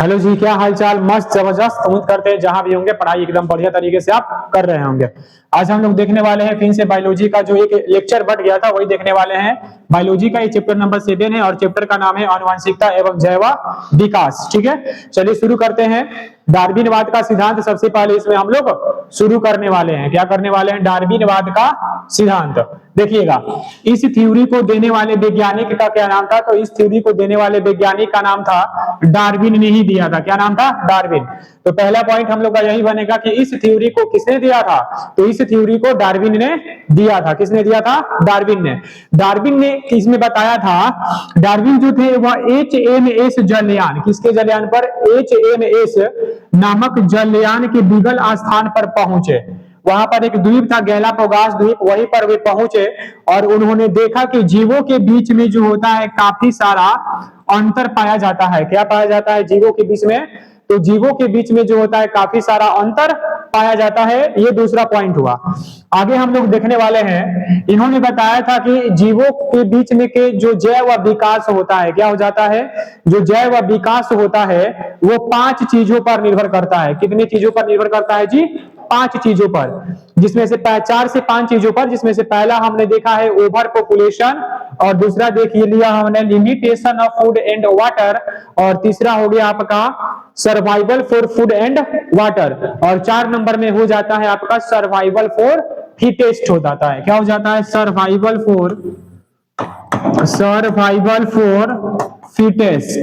Hello जी, क्या हालचाल। मस्त जबरदस्त। उम्मीद करते हैं जहां भी होंगे पढ़ाई एकदम बढ़िया तरीके से आप कर रहे होंगे। आज हम लोग देखने वाले हैं फिर से बायोलॉजी का जो एक लेक्चर बढ़ गया था वही देखने वाले हैं। बायोलॉजी का ये चैप्टर नंबर 7 है और चैप्टर का नाम है आनुवंशिकता एवं जैव विकास। ठीक है, चलिए शुरू करते हैं। डार्विनवाद का सिद्धांत सबसे पहले इसमें हम लोग शुरू करने वाले हैं। क्या करने वाले हैं? डार्विनवाद का सिद्धांत। देखिएगा, इस थ्योरी को देने वाले वैज्ञानिक का क्या नाम था? तो इस थ्योरी को देने वाले वैज्ञानिक का नाम था डार्विन ने ही दिया था। क्या नाम था? डार्विन। तो पहला पॉइंट हम लोग का यही बनेगा कि इस थ्योरी को किसने दिया था? तो इस थ्योरी को डार्विन ने दिया था। किसने दिया था? डार्विन ने। डार्विन ने इसमें बताया था, डार्विन जो थे वह HMS जलयान, किसके जलयान पर? HMS नामक जलयान के बीगल स्थान पर पहुंचे। वहां पर एक द्वीप था, गैलापागोस द्वीप, वहीं पर वे पहुंचे और उन्होंने देखा कि जीवों के बीच में जो होता है काफी सारा अंतर पाया जाता है। क्या पाया जाता है जीवों के बीच में? तो जीवों के बीच में जो होता है काफी सारा अंतर पाया जाता है। ये दूसरा पॉइंट हुआ। आगे हम लोग देखने वाले हैं, इन्होंने बताया था कि जीवों के बीच में के जो जैव विकास होता है, क्या हो जाता है? जो जैव विकास होता है वो 5 चीजों पर निर्भर करता है। कितनी चीजों पर निर्भर करता है जी? 5 चीजों पर, जिसमें से 4 से 5 चीजों पर, जिसमें से पहला हमने देखा है ओवर पॉपुलेशन, और दूसरा देख लिया हमने limitation of food and water, और तीसरा हो गया आपका survival for food and water, और 4 नंबर में हो जाता है आपका सर्वाइवल फॉर फिटेस्ट हो जाता है। क्या हो जाता है? Survival for fittest,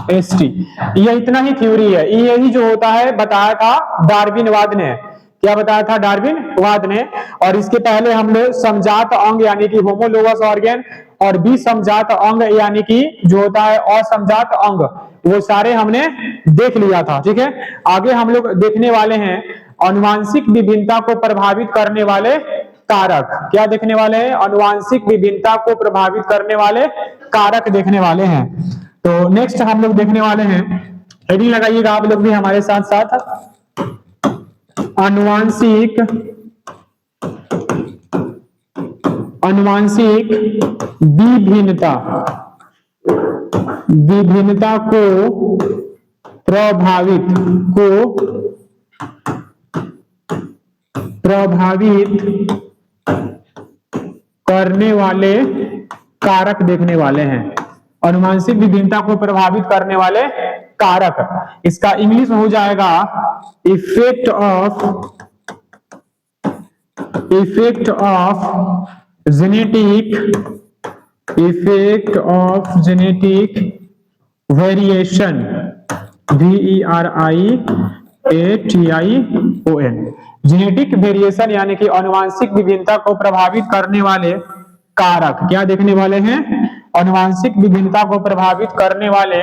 FITTEST। ये इतना ही थ्योरी है। यही जो होता है बताया था डार्विनवाद ने। क्या बताया था? डार्विनवाद ने। और इसके पहले हमने समजात अंग यानी कि होमोलोगस ऑर्गेन और विसमजात अंग यानी कि जो होता है असमजात अंग, वो सारे हमने देख लिया था। ठीक है, आगे हम लोग देखने वाले हैं आनुवांशिक विभिन्नता को प्रभावित करने वाले कारक। क्या देखने वाले हैं? आनुवांशिक विभिन्नता को प्रभावित करने वाले कारक देखने वाले हैं। तो नेक्स्ट हम लोग देखने वाले हैं, हेडिंग लगाइएगा आप लोग भी हमारे साथ साथ, आनुवांशिक विभिन्नता को प्रभावित करने वाले कारक देखने वाले हैं। आनुवांशिक विभिन्नता को प्रभावित करने वाले कारक, इसका इंग्लिश में हो जाएगा effect of genetic variation, VERIATION। Genetic variation यानी कि आनुवांशिक विभिन्नता को प्रभावित करने वाले कारक। क्या देखने वाले हैं? आनुवांशिक विभिन्नता को प्रभावित करने वाले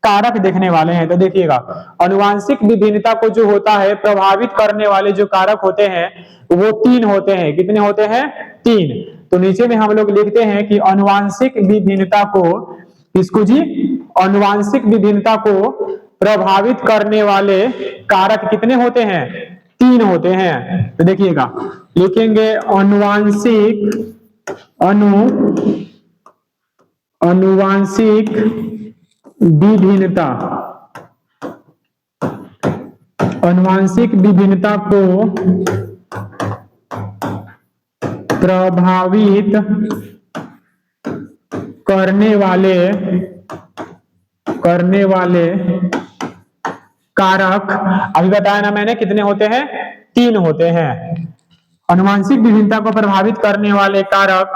कारक देखने वाले हैं। तो देखिएगा, आनुवांशिक विभिन्नता को जो होता है प्रभावित करने वाले जो कारक होते हैं वो 3 होते हैं। कितने होते हैं? 3। तो नीचे में हम लोग लिखते हैं कि आनुवांशिक विभिन्नता को, किसको जी? आनुवांशिक विभिन्नता को प्रभावित करने वाले कारक कितने होते हैं? 3 होते हैं। तो देखिएगा, लिखेंगे आनुवांशिक विभिन्नता को प्रभावित करने वाले कारक, अभी बताया ना मैंने कितने होते हैं? 3 होते हैं। आनुवांशिक विभिन्नता को प्रभावित करने वाले कारक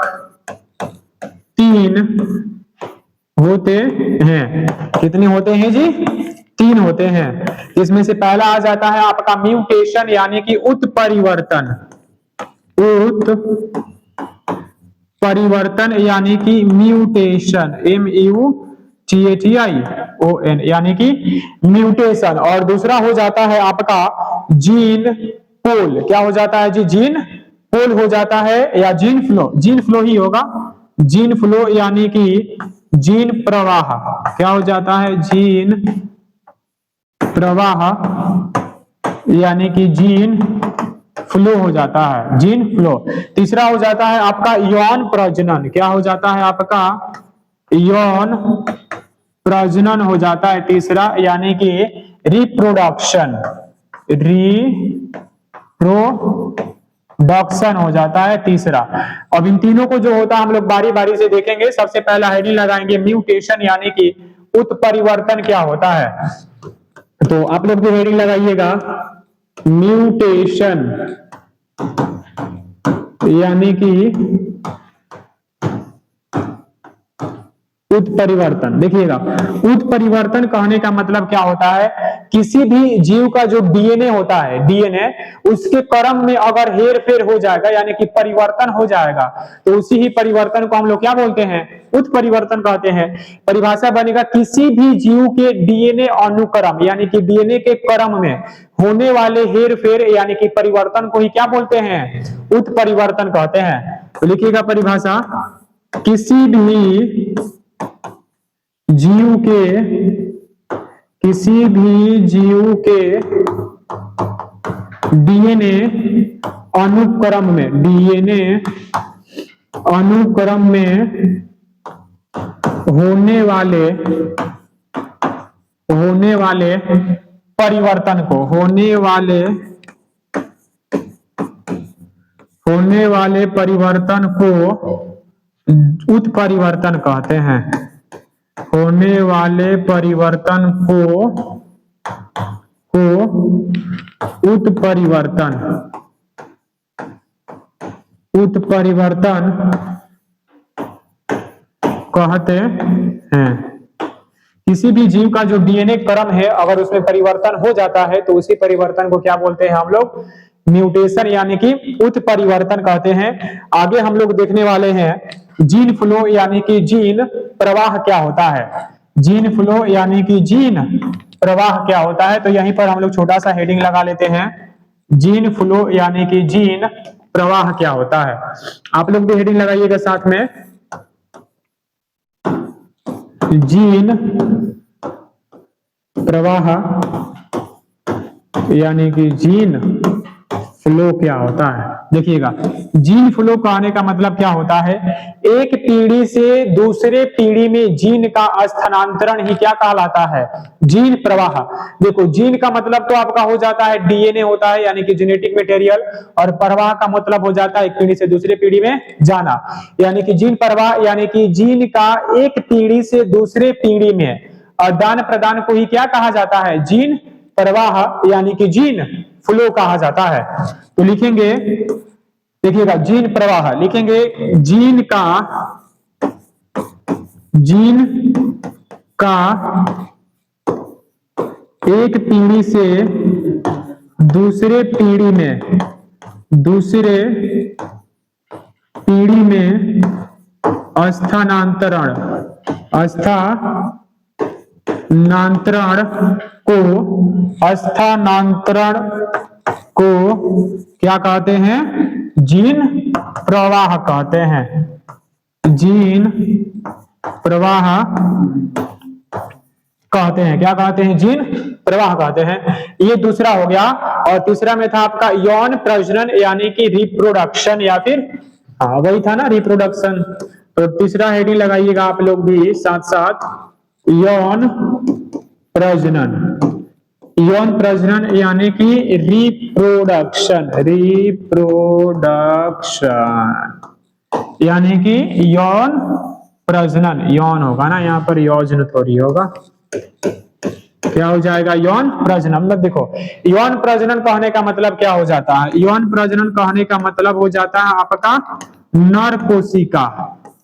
3 होते हैं। कितने होते हैं जी? 3 होते हैं। इसमें से पहला आ जाता है आपका म्यूटेशन यानी कि उत्परिवर्तन यानी कि म्यूटेशन, MUTATION यानी कि म्यूटेशन। और दूसरा हो जाता है आपका जीन पोल। क्या हो जाता है जी? जीन पोल हो जाता है, या जीन फ्लो ही होगा। जीन फ्लो यानी कि जीन प्रवाह। क्या हो जाता है? जीन प्रवाह यानी कि जीन फ्लो हो जाता है, जीन फ्लो। तीसरा हो जाता है आपका यौन प्रजनन। क्या हो जाता है आपका? यौन प्रजनन हो जाता है तीसरा, यानी कि रिप्रोडक्शन, रिप्रोडक्शन हो जाता है तीसरा। अब इन तीनों को जो होता है हम लोग बारी बारी से देखेंगे। सबसे पहला हेडिंग लगाएंगे म्यूटेशन, यानी कि उत्परिवर्तन क्या होता है। तो आप लोग भी हेडिंग लगाइएगा म्यूटेशन, यानी कि उत्परिवर्तन। देखिएगा, उत्परिवर्तन कहने का मतलब क्या होता है, किसी भी जीव का जो डीएनए होता है, डीएनए उसके क्रम में अगर हेर फेर हो जाएगा, यानी कि परिवर्तन हो जाएगा, तो उसी ही परिवर्तन को हम लोग क्या बोलते हैं, उत्परिवर्तन कहते हैं। परिभाषा बनेगा किसी भी जीव के डीएनए अनुक्रम, यानी कि डीएनए के क्रम में होने वाले हेर फेर यानी कि परिवर्तन को ही क्या बोलते हैं, उत्परिवर्तन कहते हैं। तो लिखिएगा परिभाषा, किसी भी जीव के डीएनए अनुक्रम में होने वाले परिवर्तन को उत्परिवर्तन कहते हैं। होने वाले परिवर्तन को उत्परिवर्तन कहते हैं। किसी भी जीव का जो डीएनए क्रम है अगर उसमें परिवर्तन हो जाता है तो उसी परिवर्तन को क्या बोलते हैं हम लोग, म्यूटेशन, यानी कि उत्परिवर्तन कहते हैं। आगे हम लोग देखने वाले हैं जीन फ्लो, यानी कि जीन प्रवाह क्या होता है। जीन फ्लो यानी कि जीन प्रवाह क्या होता है। तो यहीं पर हम लोग छोटा सा हेडिंग लगा लेते हैं, जीन फ्लो यानी कि जीन प्रवाह क्या होता है। आप लोग भी हेडिंग लगाइएगा साथ में, जीन प्रवाह यानी कि जीन फ्लो क्या होता है। देखिएगा, जीन फ्लो कहने का मतलब क्या होता है, एक पीढ़ी से दूसरे पीढ़ी में जीन का स्थानांतरण ही क्या कहलाता है, जीन प्रवाह। देखो, जीन का मतलब तो आपका हो जाता है डीएनए होता है, यानी कि जेनेटिक मटेरियल, और प्रवाह का मतलब हो जाता है एक पीढ़ी से दूसरे पीढ़ी में जाना, यानी कि जीन प्रवाह, यानी कि जीन का एक पीढ़ी से दूसरे पीढ़ी में आदान प्रदान को ही क्या कहा जाता है, जीन प्रवाह यानी कि जीन फ्लो कहा जाता है। तो लिखेंगे, देखिएगा, जीन प्रवाह लिखेंगे, जीन का एक पीढ़ी से दूसरे पीढ़ी में स्थानांतरण को क्या कहते हैं, जीन प्रवाह कहते हैं। जीन प्रवाह कहते हैं, क्या कहते हैं, जीन प्रवाह कहते हैं। ये दूसरा हो गया। और तीसरा में था आपका यौन प्रजनन यानी कि रिप्रोडक्शन, या फिर वही था ना, रिप्रोडक्शन। तो तीसरा हेडिंग लगाइएगा आप लोग भी साथ साथ, यौन प्रजनन यानी कि रिप्रोडक्शन यानी कि यौन प्रजनन, यौन होगा ना यहाँ पर, यौजन थोड़ी होगा, क्या हो जाएगा, यौन प्रजनन। मतलब देखो, यौन प्रजनन कहने का मतलब क्या हो जाता है, यौन प्रजनन कहने का मतलब हो जाता है आपका नर कोशिका।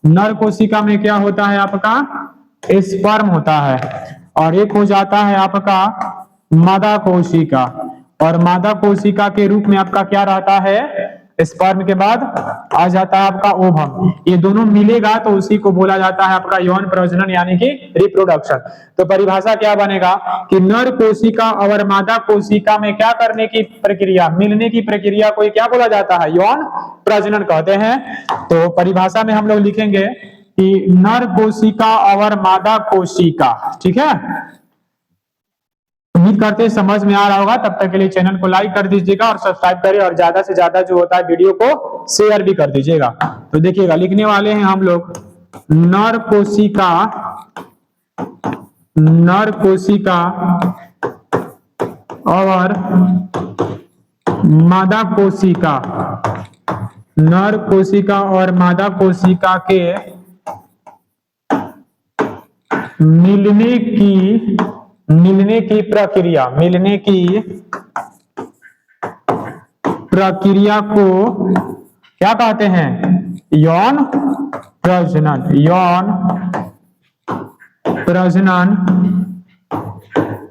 नर कोशिका में क्या होता है आपका, स्पर्म होता है, और एक हो जाता है आपका मादा कोशिका, और मादा कोशिका के रूप में आपका क्या रहता है, स्पर्म के बाद आ जाता है आपका ओवम। ये दोनों मिलेगा तो उसी को बोला जाता है आपका यौन प्रजनन यानी कि रिप्रोडक्शन। तो परिभाषा क्या बनेगा कि नर कोशिका और मादा कोशिका में क्या करने की प्रक्रिया, मिलने की प्रक्रिया को क्या बोला जाता है, यौन प्रजनन कहते हैं। तो परिभाषा में हम लोग लिखेंगे कि नर कोशिका और मादा कोशिका, ठीक है। उम्मीद करते हैं समझ में आ रहा होगा। तब तक के लिए चैनल को लाइक कर दीजिएगा और सब्सक्राइब करें, और ज्यादा से ज्यादा जो होता है वीडियो को शेयर भी कर दीजिएगा। तो देखिएगा, लिखने वाले हैं हम लोग नर कोशिका नर कोशिका और मादा कोशिका, नर कोशिका और मादा कोशिका के मिलने की प्रक्रिया को क्या कहते हैं? यौन प्रजनन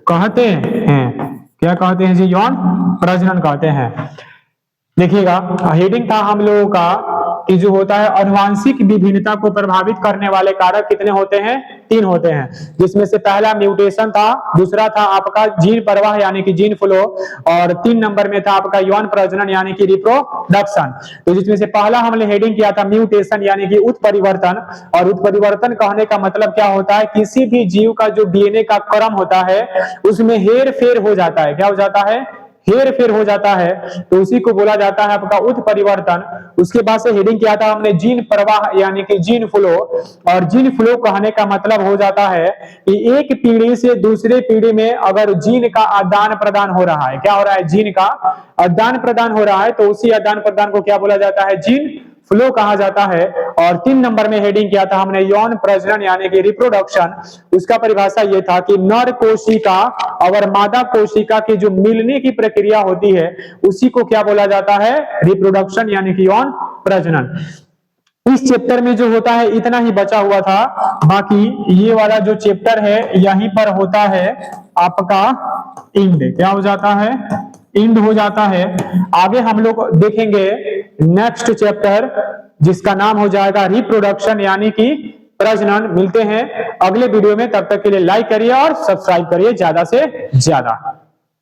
कहते हैं। क्या कहते हैं जी? यौन प्रजनन कहते हैं। देखिएगा, हेडिंग था हम लोगों का कि जो होता है आनुवांशिक विभिन्नता को प्रभावित करने वाले कारक कितने होते हैं? 3 होते हैं, जिसमें से पहला म्यूटेशन था, दूसरा था आपका जीन प्रवाह यानी कि जीन फ्लो, और 3 नंबर में था आपका यौन प्रजनन यानी कि रिप्रोडक्शन। तो जिसमें से पहला हमने हेडिंग किया था म्यूटेशन यानी कि उत्परिवर्तन, और उत्परिवर्तन कहने का मतलब क्या होता है? किसी भी जीव का जो डीएनए का क्रम होता है उसमें हेर फेर हो जाता है। क्या हो जाता है? हेर फेर हो जाता है, तो उसी को बोला जाता है आपका उत्परिवर्तन। उसके बाद से हेडिंग किया था हमने जीन प्रवाह यानी कि जीन फ्लो, और जीन फ्लो कहने का मतलब हो जाता है कि एक पीढ़ी से दूसरे पीढ़ी में अगर जीन का आदान प्रदान हो रहा है, क्या हो रहा है? जीन का आदान प्रदान हो रहा है, तो उसी आदान प्रदान को क्या बोला जाता है? जीन फ्लो कहा जाता है। और 3 नंबर में हेडिंग किया था हमने यौन प्रजनन यानी कि रिप्रोडक्शन। उसका परिभाषा यह था कि नर कोशिका और मादा कोशिका की जो मिलने की प्रक्रिया होती है उसी को क्या बोला जाता है? रिप्रोडक्शन यानी कि यौन प्रजनन। इस चैप्टर में जो होता है इतना ही बचा हुआ था, बाकी ये वाला जो चैप्टर है यहीं पर होता है आपका इंड। क्या हो जाता है? इंड हो जाता है। आगे हम लोग देखेंगे नेक्स्ट चैप्टर जिसका नाम हो जाएगा रिप्रोडक्शन यानी कि प्रजनन। मिलते हैं अगले वीडियो में, तब तक के लिए लाइक करिए और सब्सक्राइब करिए ज्यादा से ज्यादा।